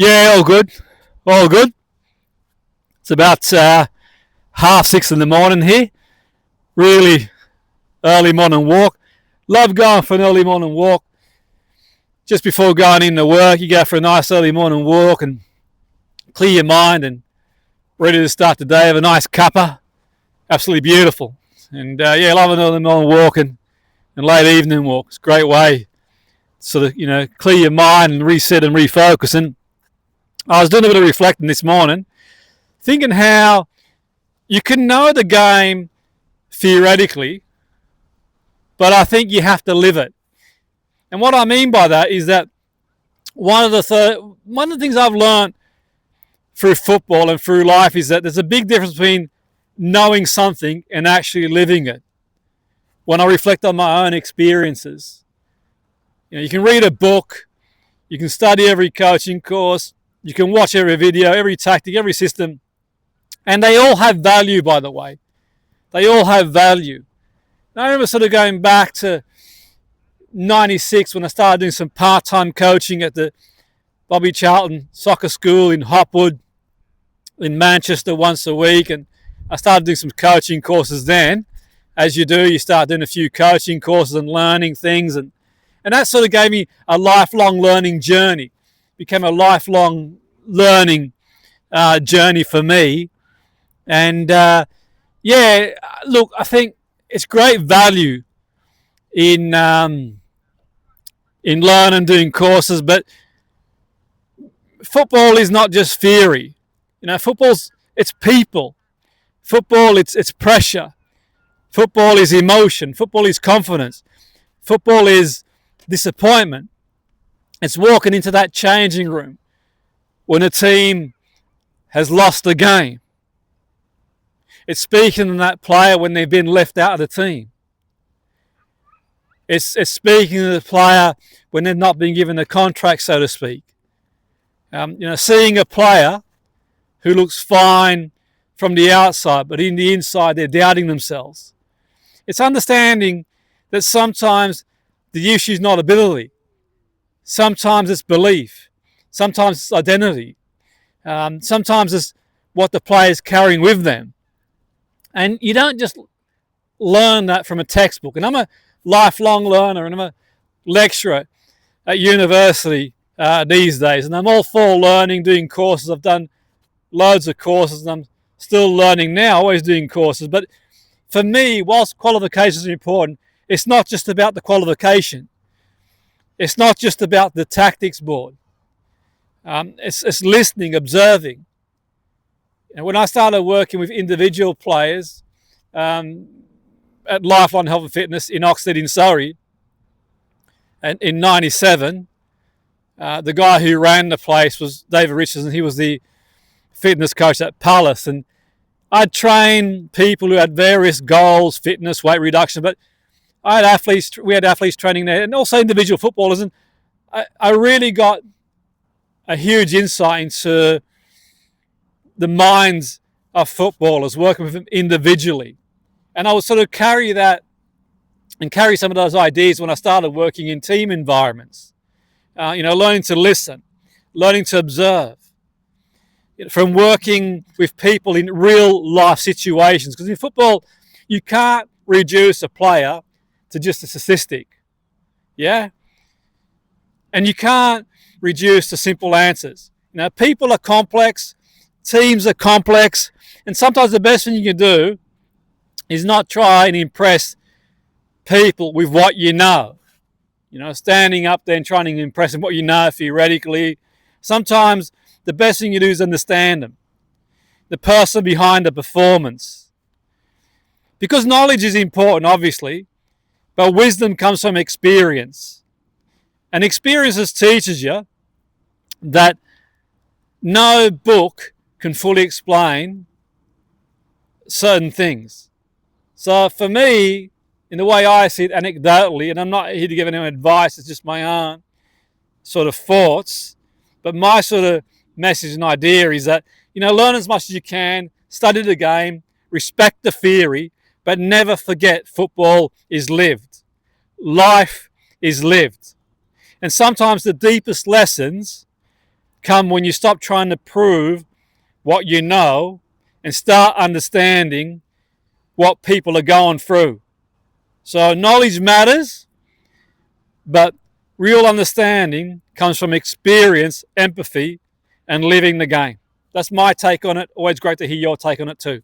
Yeah, all good. All good. It's about 6:30 in the morning here. Really early morning walk. Love going for an early morning walk. Just before going into work, you go for a nice early morning walk and clear your mind and ready to start the day. Have a nice cuppa. Absolutely beautiful. And yeah, love an early morning walk and late evening walk. It's a great way to sort of, clear your mind and reset and refocus. And I was doing a bit of reflecting this morning, thinking how you can know the game theoretically, but I think you have to live it. And what I mean by that is that one of the things I've learned through football and through life is that there's a big difference between knowing something and actually living it. When I reflect on my own experiences, you can read a book, you can study every coaching course, you can watch every video, every tactic, every system, and they all have value, by the way. They all have value. And I remember sort of going back to 96 when I started doing some part-time coaching at the Bobby Charlton Soccer School in Hopwood in Manchester once a week, and I started doing some coaching courses then. As you do, you start doing a few coaching courses and learning things, and that sort of gave me a lifelong learning journey. Became a lifelong learning journey for me. And yeah, look, I think it's great value in learning, doing courses, but football is not just theory. It's people. Football, it's pressure. Football is emotion. Football is confidence. Football is disappointment. It's walking into that changing room when a team has lost a game. It's speaking to that player when they've been left out of the team. It's speaking to the player when they've not been given a contract, so to speak. Seeing a player who looks fine from the outside, but in the inside they're doubting themselves. It's understanding that sometimes the issue is not ability. Sometimes it's belief. Sometimes it's identity. Sometimes it's what the player is carrying with them. And you don't just learn that from a textbook. And I'm a lifelong learner and I'm a lecturer at university these days. And I'm all for learning, doing courses. I've done loads of courses and I'm still learning now, always doing courses. But for me, whilst qualifications are important, it's not just about the qualification. It's not just about the tactics board. It's listening, observing. And when I started working with individual players at Lifeline Health and Fitness in Oxford in Surrey, and in 97, the guy who ran the place was David Richardson. He was the fitness coach at Palace. And I'd train people who had various goals, fitness, weight reduction, but we had athletes training there, and also individual footballers. And I really got a huge insight into the minds of footballers, working with them individually. And I would sort of carry that and carry some of those ideas when I started working in team environments. Learning to listen, learning to observe, from working with people in real life situations. Because in football, you can't reduce a player to just a statistic. Yeah? And you can't reduce to simple answers. People are complex, teams are complex, and sometimes the best thing you can do is not try and impress people with what you know. Standing up there and trying to impress them what you know theoretically. Sometimes the best thing you do is understand them, the person behind the performance. Because knowledge is important, obviously, but wisdom comes from experience. And experience teaches you that no book can fully explain certain things. So for me, in the way I see it anecdotally, and I'm not here to give anyone advice, it's just my own sort of thoughts, but my sort of message and idea is that, learn as much as you can, study the game, respect the theory, but never forget football is lived. Life is lived. And sometimes the deepest lessons come when you stop trying to prove what you know and start understanding what people are going through. So knowledge matters, but real understanding comes from experience, empathy, and living the game. That's my take on it. Always great to hear your take on it too.